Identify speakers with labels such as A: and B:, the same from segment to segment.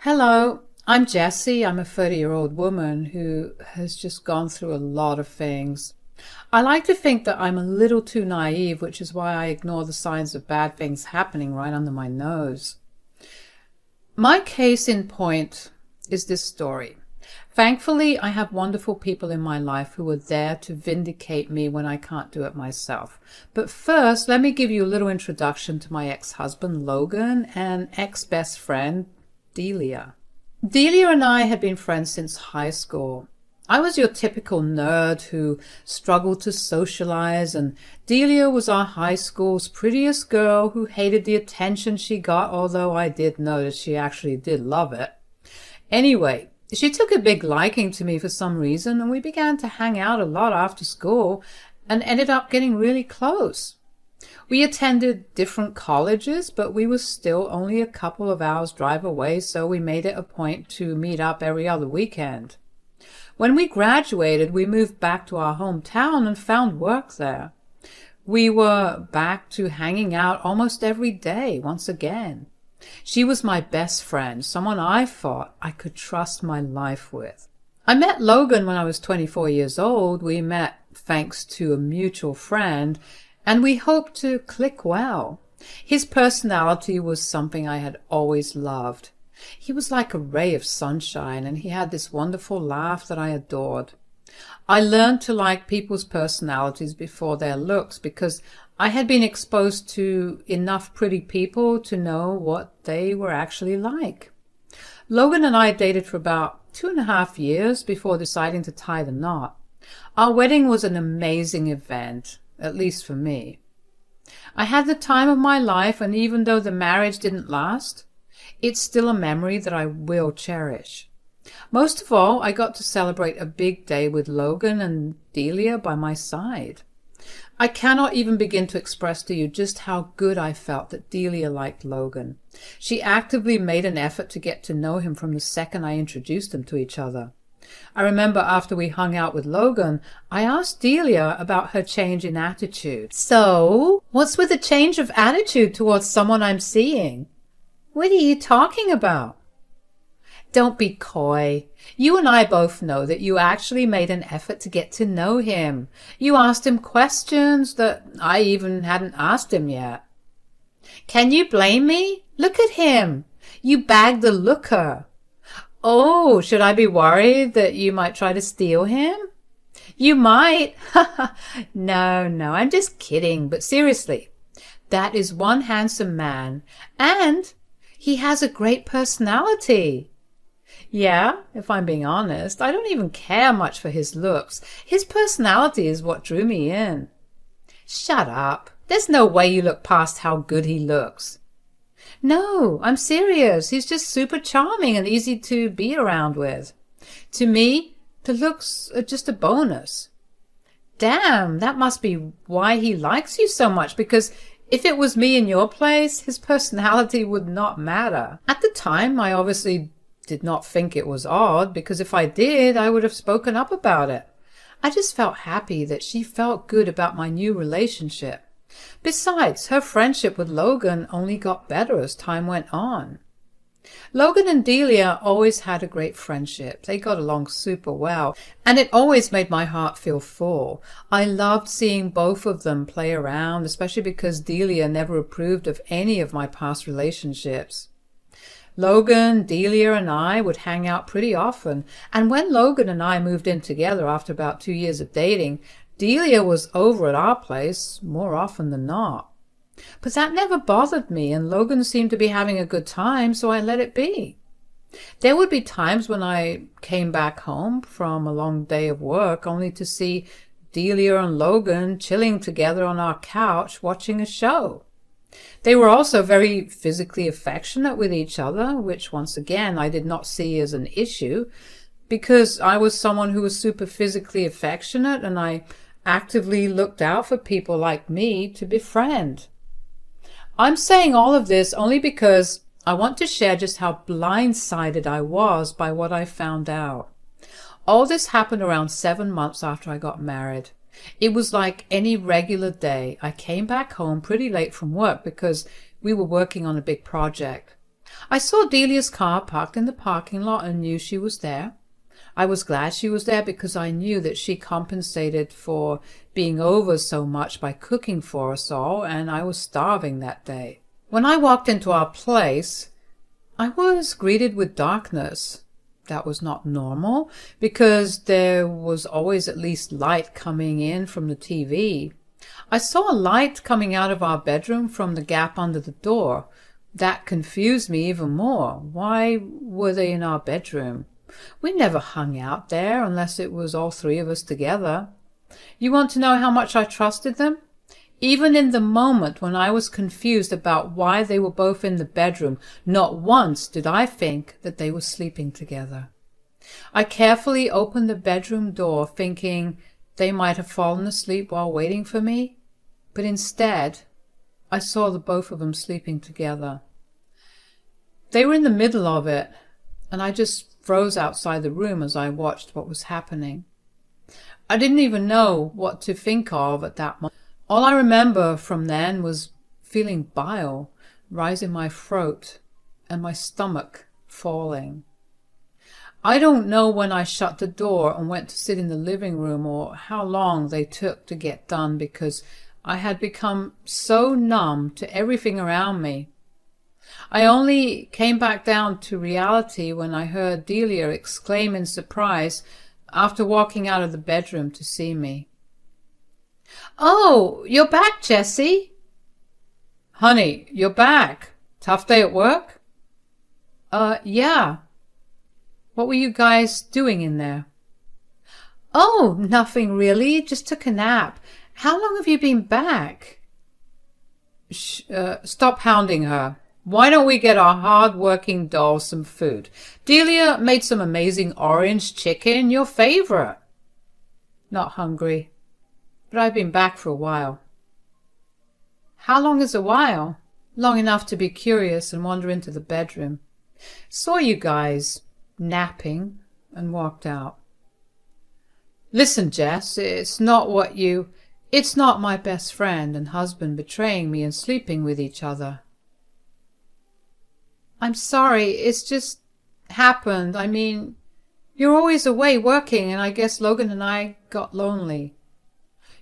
A: Hello, I'm Jessie. I'm a 30-year-old woman who has just gone through a lot of things. I like to think that I'm a little too naive, which is why I ignore the signs of bad things happening right under my nose. My case in point is this story. Thankfully, I have wonderful people in my life who are there to vindicate me when I can't do it myself. But first, let me give you a little introduction to my ex-husband, Logan, and ex-best friend, Delia. Delia and I had been friends since high school. I was your typical nerd who struggled to socialize, and Delia was our high school's prettiest girl who hated the attention she got, although I did notice she actually did love it. Anyway, she took a big liking to me for some reason, and we began to hang out a lot after school and ended up getting really close. We attended different colleges, but we were still only a couple of hours drive away, so we made it a point to meet up every other weekend. When we graduated, we moved back to our hometown and found work there. We were back to hanging out almost every day once again. She was my best friend, someone I thought I could trust my life with. I met Logan when I was 24 years old. We met thanks to a mutual friend, and we hoped to click well. His personality was something I had always loved. He was like a ray of sunshine, and he had this wonderful laugh that I adored. I learned to like people's personalities before their looks because I had been exposed to enough pretty people to know what they were actually like. Logan and I dated for about 2.5 years before deciding to tie the knot. Our wedding was an amazing event, at least for me. I had the time of my life, and even though the marriage didn't last, it's still a memory that I will cherish. Most of all, I got to celebrate a big day with Logan and Delia by my side. I cannot even begin to express to you just how good I felt that Delia liked Logan. She actively made an effort to get to know him from the second I introduced them to each other. I remember after we hung out with Logan, I asked Delia about her change in attitude. "So, what's with the change of attitude towards someone I'm seeing?" "What are you talking about?" "Don't be coy. You and I both know that you actually made an effort to get to know him. You asked him questions that I even hadn't asked him yet." "Can you blame me? Look at him. You bagged the looker." "Oh, should I be worried that you might try to steal him?" "You might." No, I'm just kidding. But seriously, that is one handsome man, and he has a great personality. Yeah, if I'm being honest, I don't even care much for his looks. His personality is what drew me in. Shut up. There's no way you look past how good he looks. No, I'm serious. He's just super charming and easy to be around with. To me, the looks are just a bonus. Damn, that must be why he likes you so much, because if it was me in your place, his personality would not matter. At the time, I obviously did not think it was odd, because if I did, I would have spoken up about it. I just felt happy that she felt good about my new relationship. Besides, her friendship with Logan only got better as time went on. Logan and Delia always had a great friendship. They got along super well, and it always made my heart feel full. I loved seeing both of them play around, especially because Delia never approved of any of my past relationships. Logan, Delia, and I would hang out pretty often, and when Logan and I moved in together after about 2 years of dating, Delia was over at our place more often than not. But that never bothered me, and Logan seemed to be having a good time, so I let it be. There would be times when I came back home from a long day of work only to see Delia and Logan chilling together on our couch watching a show. They were also very physically affectionate with each other, which once again I did not see as an issue, because I was someone who was super physically affectionate, and I actively looked out for people like me to befriend. I'm saying all of this only because I want to share just how blindsided I was by what I found out. All this happened around 7 months after I got married. It was like any regular day. I came back home pretty late from work because we were working on a big project. I saw Delia's car parked in the parking lot and knew she was there. I was glad she was there because I knew that she compensated for being over so much by cooking for us all, and I was starving that day. When I walked into our place, I was greeted with darkness. That was not normal, because there was always at least light coming in from the TV. I saw a light coming out of our bedroom from the gap under the door. That confused me even more. Why were they in our bedroom? We never hung out there unless it was all three of us together. You want to know how much I trusted them? Even in the moment when I was confused about why they were both in the bedroom, not once did I think that they were sleeping together. I carefully opened the bedroom door, thinking they might have fallen asleep while waiting for me, but instead I saw the both of them sleeping together. They were in the middle of it, and I just froze outside the room as I watched what was happening. I didn't even know what to think of at that moment. All I remember from then was feeling bile rise in my throat and my stomach falling. I don't know when I shut the door and went to sit in the living room or how long they took to get done, because I had become so numb to everything around me. I only came back down to reality when I heard Delia exclaim in surprise after walking out of the bedroom to see me. "Oh, you're back, Jessie." "Honey, you're back. Tough day at work?" Yeah. What were you guys doing in there?" "Oh, nothing really. Just took a nap. How long have you been back?" Stop hounding her. Why don't we get our hard-working doll some food? Delia made some amazing orange chicken, your favorite." "Not hungry, but I've been back for a while." "How long is a while?" "Long enough to be curious and wander into the bedroom. Saw you guys napping and walked out." "Listen, Jess, it's not my best friend and husband betraying me and sleeping with each other." "I'm sorry, it's just happened. I mean, you're always away working, and I guess Logan and I got lonely."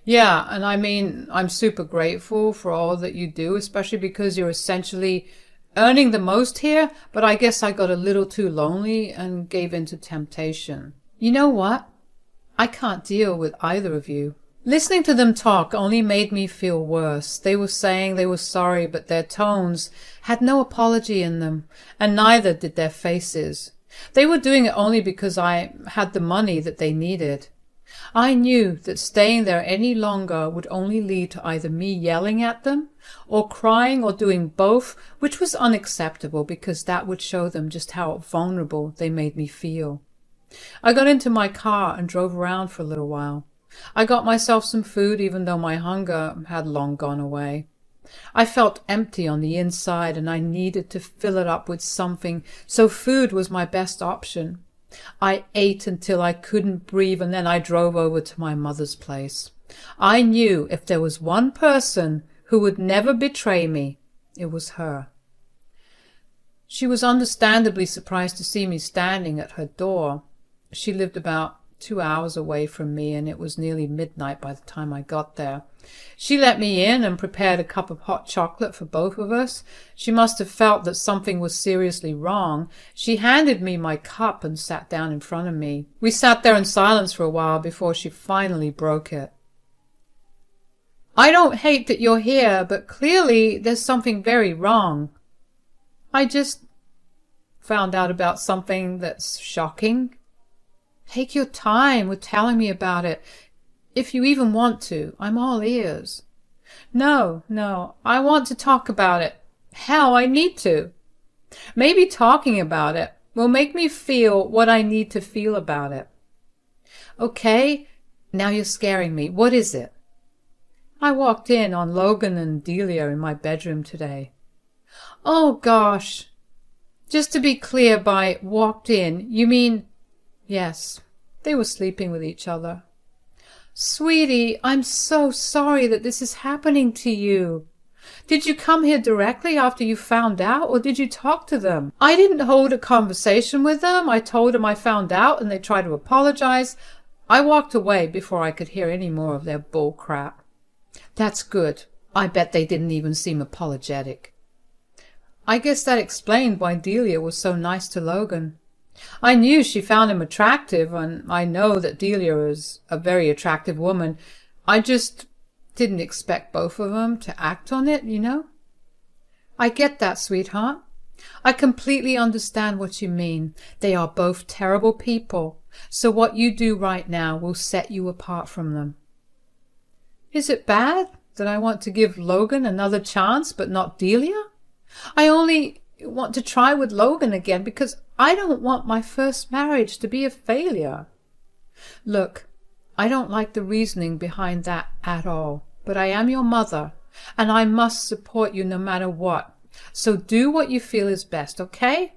A: "Yeah, and I mean, I'm super grateful for all that you do, especially because you're essentially earning the most here, but I guess I got a little too lonely and gave in to temptation." "You know what? I can't deal with either of you." Listening to them talk only made me feel worse. They were saying they were sorry, but their tones had no apology in them, and neither did their faces. They were doing it only because I had the money that they needed. I knew that staying there any longer would only lead to either me yelling at them or crying or doing both, which was unacceptable because that would show them just how vulnerable they made me feel. I got into my car and drove around for a little while. I got myself some food even though my hunger had long gone away. I felt empty on the inside and I needed to fill it up with something, so food was my best option. I ate until I couldn't breathe, and then I drove over to my mother's place. I knew if there was one person who would never betray me, it was her. She was understandably surprised to see me standing at her door. She lived about 2 hours away from me, and it was nearly midnight by the time I got there. She let me in and prepared a cup of hot chocolate for both of us. She must have felt that something was seriously wrong. She handed me my cup and sat down in front of me. We sat there in silence for a while before she finally broke it. "I don't hate that you're here, but clearly there's something very wrong. I just found out about something that's shocking." "Take your time with telling me about it. If you even want to, I'm all ears." No, I want to talk about it. Hell, I need to. Maybe talking about it will make me feel what I need to feel about it." "Okay, now you're scaring me. What is it?" "I walked in on Logan and Delia in my bedroom today." "Oh, gosh. Just to be clear, by walked in, you mean..." "Yes, they were sleeping with each other." "Sweetie, I'm so sorry that this is happening to you." Did you come here directly after you found out, or did you talk to them? I didn't hold a conversation with them. I told them I found out and they tried to apologize. I walked away before I could hear any more of their bull crap. That's good. I bet they didn't even seem apologetic. I guess that explained why Delia was so nice to Logan. I knew she found him attractive, and I know that Delia is a very attractive woman. I just didn't expect both of them to act on it, you know? I get that, sweetheart. I completely understand what you mean. They are both terrible people, so what you do right now will set you apart from them. Is it bad that I want to give Logan another chance but not Delia? I only want to try with Logan again because I don't want my first marriage to be a failure. Look, I don't like the reasoning behind that at all, but I am your mother, and I must support you no matter what. So do what you feel is best, okay?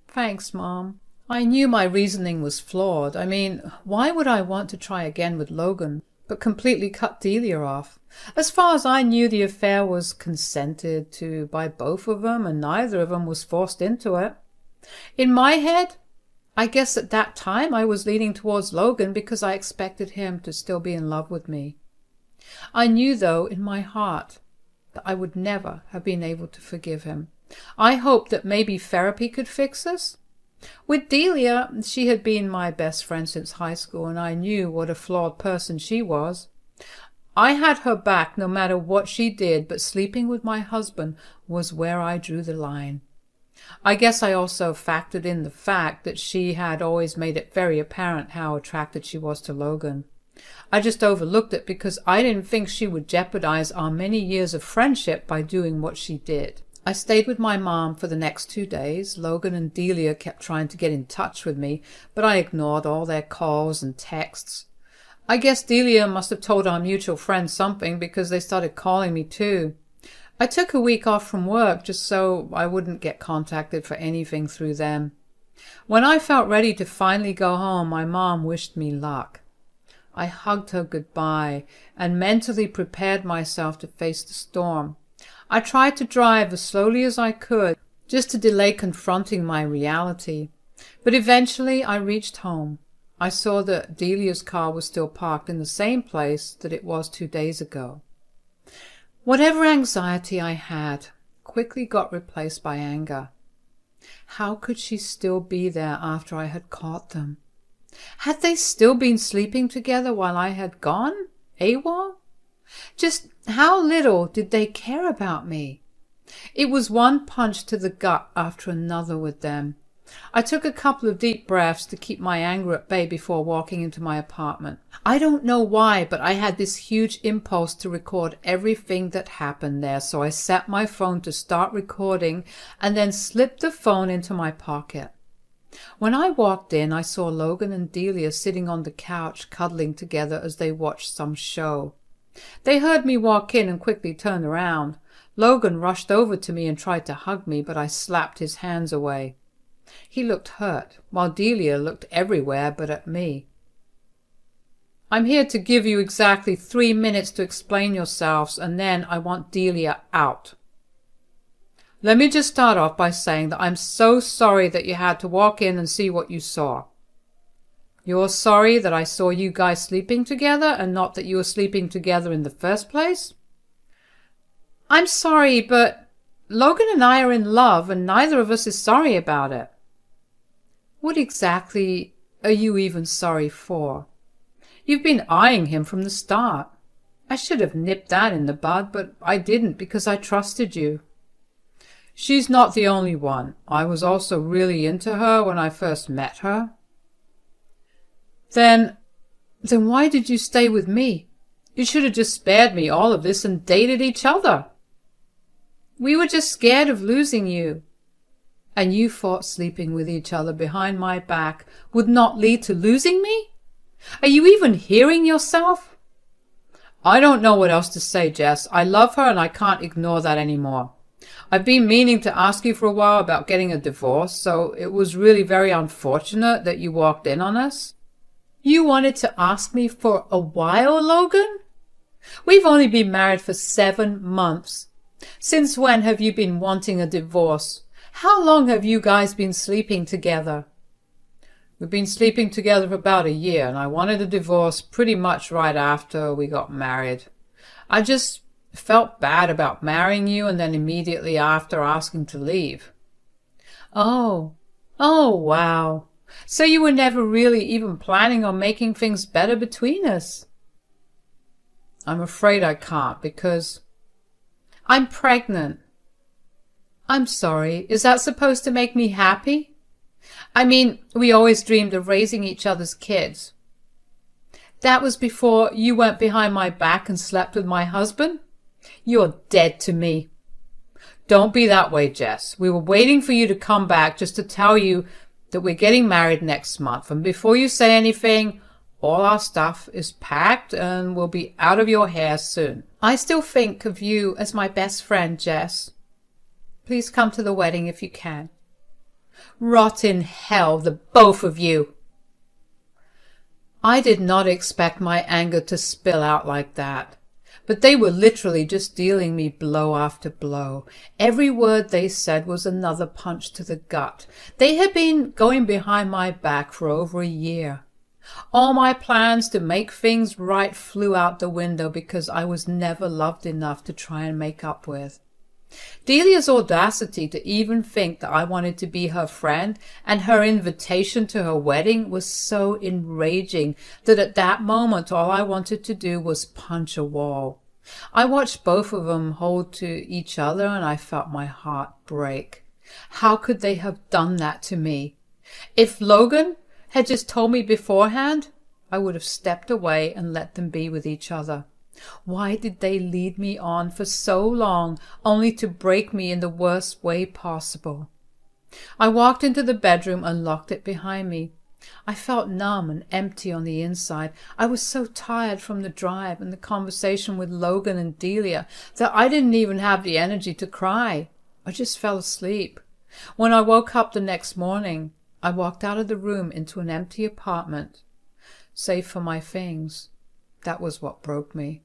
A: Thanks, Mom. I knew my reasoning was flawed. I mean, why would I want to try again with Logan, but completely cut Delia off? As far as I knew, the affair was consented to by both of them, and neither of them was forced into it. In my head, I guess at that time I was leaning towards Logan because I expected him to still be in love with me. I knew, though, in my heart that I would never have been able to forgive him. I hoped that maybe therapy could fix this. With Delia, she had been my best friend since high school, and I knew what a flawed person she was. I had her back no matter what she did, but sleeping with my husband was where I drew the line. I guess I also factored in the fact that she had always made it very apparent how attracted she was to Logan. I just overlooked it because I didn't think she would jeopardize our many years of friendship by doing what she did. I stayed with my mom for the next 2 days. Logan and Delia kept trying to get in touch with me, but I ignored all their calls and texts. I guess Delia must have told our mutual friend something because they started calling me too. I took a week off from work just so I wouldn't get contacted for anything through them. When I felt ready to finally go home, my mom wished me luck. I hugged her goodbye and mentally prepared myself to face the storm. I tried to drive as slowly as I could, just to delay confronting my reality. But eventually I reached home. I saw that Delia's car was still parked in the same place that it was 2 days ago. Whatever anxiety I had quickly got replaced by anger. How could she still be there after I had caught them? Had they still been sleeping together while I had gone AWOL? Just how little did they care about me? It was one punch to the gut after another with them. I took a couple of deep breaths to keep my anger at bay before walking into my apartment. I don't know why, but I had this huge impulse to record everything that happened there, so I set my phone to start recording and then slipped the phone into my pocket. When I walked in, I saw Logan and Delia sitting on the couch cuddling together as they watched some show. They heard me walk in and quickly turned around. Logan rushed over to me and tried to hug me, but I slapped his hands away. He looked hurt, while Delia looked everywhere but at me. I'm here to give you exactly 3 minutes to explain yourselves, and then I want Delia out. Let me just start off by saying that I'm so sorry that you had to walk in and see what you saw. You're sorry that I saw you guys sleeping together and not that you were sleeping together in the first place? I'm sorry, but Logan and I are in love and neither of us is sorry about it. What exactly are you even sorry for? You've been eyeing him from the start. I should have nipped that in the bud, but I didn't because I trusted you. She's not the only one. I was also really into her when I first met her. Then why did you stay with me? You should have just spared me all of this and dated each other. We were just scared of losing you. And you thought sleeping with each other behind my back would not lead to losing me? Are you even hearing yourself? I don't know what else to say, Jess. I love her and I can't ignore that anymore. I've been meaning to ask you for a while about getting a divorce, so it was really very unfortunate that you walked in on us. You wanted to ask me for a while, Logan? We've only been married for 7 months. Since when have you been wanting a divorce? How long have you guys been sleeping together? We've been sleeping together for about a year, and I wanted a divorce pretty much right after we got married. I just felt bad about marrying you and then immediately after asking to leave. Oh, wow. So you were never really even planning on making things better between us? I'm afraid I can't because I'm pregnant. I'm sorry, is that supposed to make me happy? I mean, we always dreamed of raising each other's kids. That was before you went behind my back and slept with my husband? You're dead to me. Don't be that way, Jess. We were waiting for you to come back just to tell you that we're getting married next month. And before you say anything, all our stuff is packed and we'll be out of your hair soon. I still think of you as my best friend, Jess. Please come to the wedding if you can. Rot in hell, the both of you. I did not expect my anger to spill out like that. But they were literally just dealing me blow after blow. Every word they said was another punch to the gut. They had been going behind my back for over a year. All my plans to make things right flew out the window because I was never loved enough to try and make up with. Delia's audacity to even think that I wanted to be her friend and her invitation to her wedding was so enraging that at that moment all I wanted to do was punch a wall. I watched both of them hold to each other and I felt my heart break. How could they have done that to me? If Logan had just told me beforehand, I would have stepped away and let them be with each other. Why did they lead me on for so long, only to break me in the worst way possible? I walked into the bedroom and locked it behind me. I felt numb and empty on the inside. I was so tired from the drive and the conversation with Logan and Delia that I didn't even have the energy to cry. I just fell asleep. When I woke up the next morning, I walked out of the room into an empty apartment. Save for my things, that was what broke me.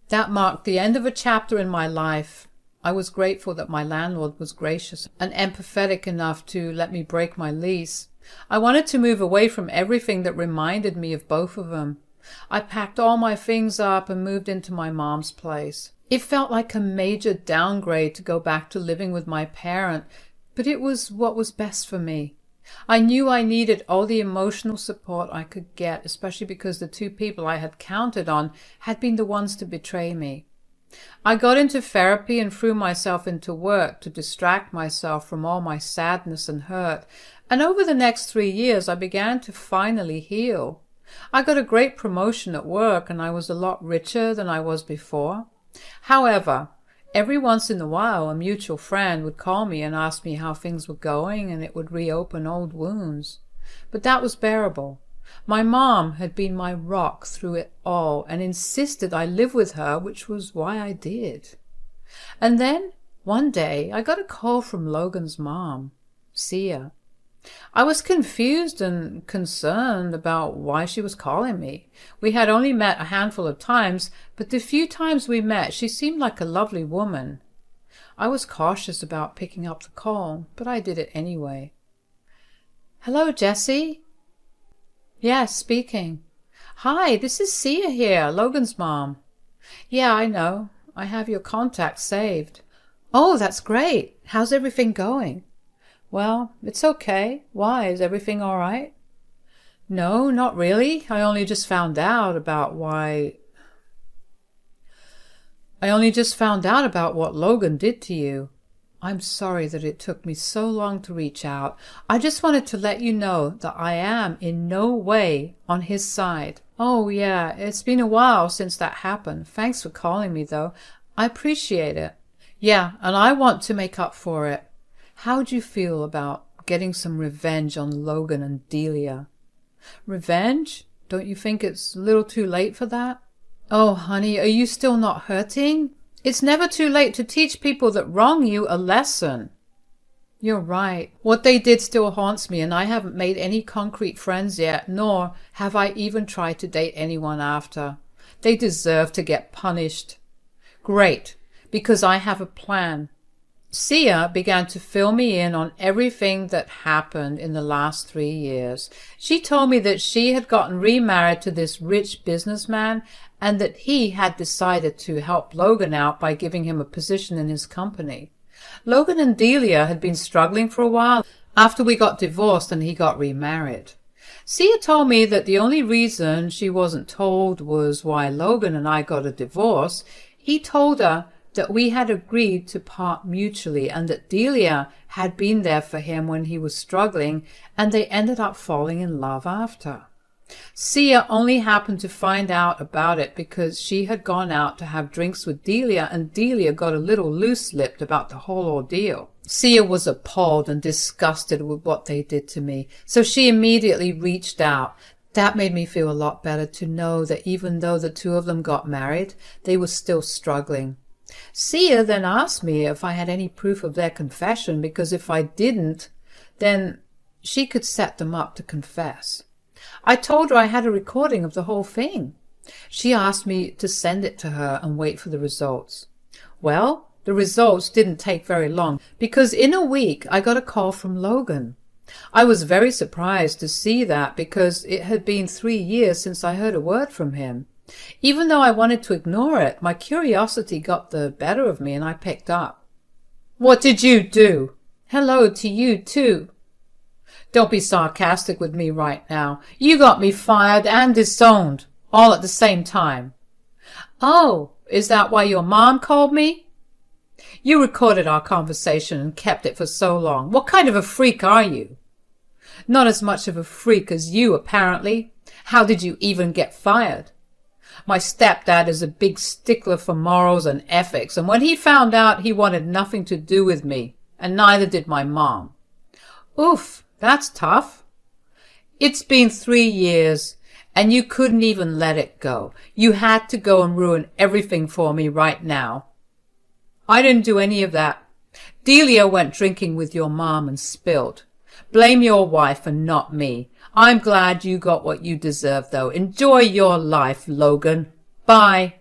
A: That marked the end of a chapter in my life. I was grateful that my landlord was gracious and empathetic enough to let me break my lease. I wanted to move away from everything that reminded me of both of them. I packed all my things up and moved into my mom's place. It felt like a major downgrade to go back to living with my parent, but it was what was best for me. I knew I needed all the emotional support I could get, especially because the two people I had counted on had been the ones to betray me. I got into therapy and threw myself into work to distract myself from all my sadness and hurt, and over the next 3 years I began to finally heal. I got a great promotion at work and I was a lot richer than I was before. However, every once in a while a mutual friend would call me and ask me how things were going, and it would reopen old wounds. But that was bearable. My mom had been my rock through it all and insisted I live with her, which was why I did. And then, one day, I got a call from Logan's mom, Sia. I was confused and concerned about why she was calling me. We had only met a handful of times, but the few times we met, she seemed like a lovely woman. I was cautious about picking up the call, but I did it anyway. Hello, Jessie? Yes, speaking. Hi, this is Sia here, Logan's mom. Yeah, I know. I have your contact saved. Oh, that's great. How's everything going? Well, it's okay. Why? Is everything all right? No, not really. I only just found out about what Logan did to you. I'm sorry that it took me so long to reach out. I just wanted to let you know that I am in no way on his side. Oh, yeah, it's been a while since that happened. Thanks for calling me, though. I appreciate it. Yeah, and I want to make up for it. How'd you feel about getting some revenge on Logan and Delia? Revenge? Don't you think it's a little too late for that? Oh, honey, are you still not hurting? It's never too late to teach people that wrong you a lesson. You're right. What they did still haunts me, and I haven't made any concrete friends yet, nor have I even tried to date anyone after. They deserve to get punished. Great, because I have a plan. Sia began to fill me in on everything that happened in the last 3 years. She told me that she had gotten remarried to this rich businessman and that he had decided to help Logan out by giving him a position in his company. Logan and Delia had been struggling for a while after we got divorced and he got remarried. Sia told me that the only reason she wasn't told was why Logan and I got a divorce. He told her that we had agreed to part mutually and that Delia had been there for him when he was struggling, and they ended up falling in love after. Sia only happened to find out about it because she had gone out to have drinks with Delia, and Delia got a little loose-lipped about the whole ordeal. Sia was appalled and disgusted with what they did to me, so she immediately reached out. That made me feel a lot better to know that even though the two of them got married, they were still struggling. Sia then asked me if I had any proof of their confession, because if I didn't, then she could set them up to confess. I told her I had a recording of the whole thing. She asked me to send it to her and wait for the results. Well, the results didn't take very long, because in a week I got a call from Logan. I was very surprised to see that, because it had been 3 years since I heard a word from him. Even though I wanted to ignore it, my curiosity got the better of me and I picked up. "What did you do?" "Hello to you too." "Don't be sarcastic with me right now. You got me fired and disowned, all at the same time." "Oh, is that why your mom called me?" "You recorded our conversation and kept it for so long. What kind of a freak are you?" "Not as much of a freak as you, apparently. How did you even get fired?" "My stepdad is a big stickler for morals and ethics, and when he found out, he wanted nothing to do with me, and neither did my mom." "Oof, that's tough." "It's been 3 years, and you couldn't even let it go. You had to go and ruin everything for me right now." "I didn't do any of that. Delia went drinking with your mom and spilled. Blame your wife and not me. I'm glad you got what you deserve, though. Enjoy your life, Logan. Bye."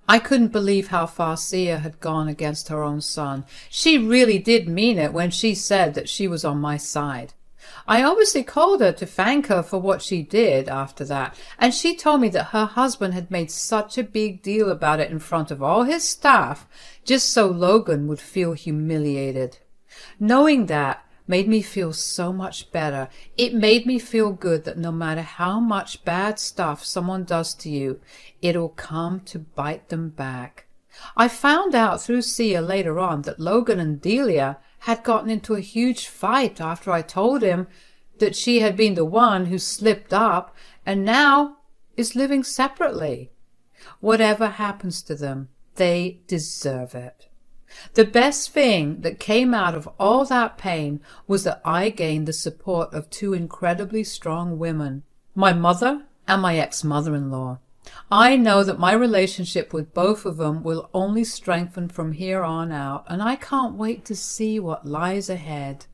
A: I couldn't believe how far Sia had gone against her own son. She really did mean it when she said that she was on my side. I obviously called her to thank her for what she did after that, and she told me that her husband had made such a big deal about it in front of all his staff, just so Logan would feel humiliated. Knowing that made me feel so much better. It made me feel good that no matter how much bad stuff someone does to you, it'll come to bite them back. I found out through Sia later on that Logan and Delia had gotten into a huge fight after I told him that she had been the one who slipped up and now is living separately. Whatever happens to them, they deserve it. The best thing that came out of all that pain was that I gained the support of 2 incredibly strong women, my mother and my ex-mother-in-law. I know that my relationship with both of them will only strengthen from here on out, and I can't wait to see what lies ahead.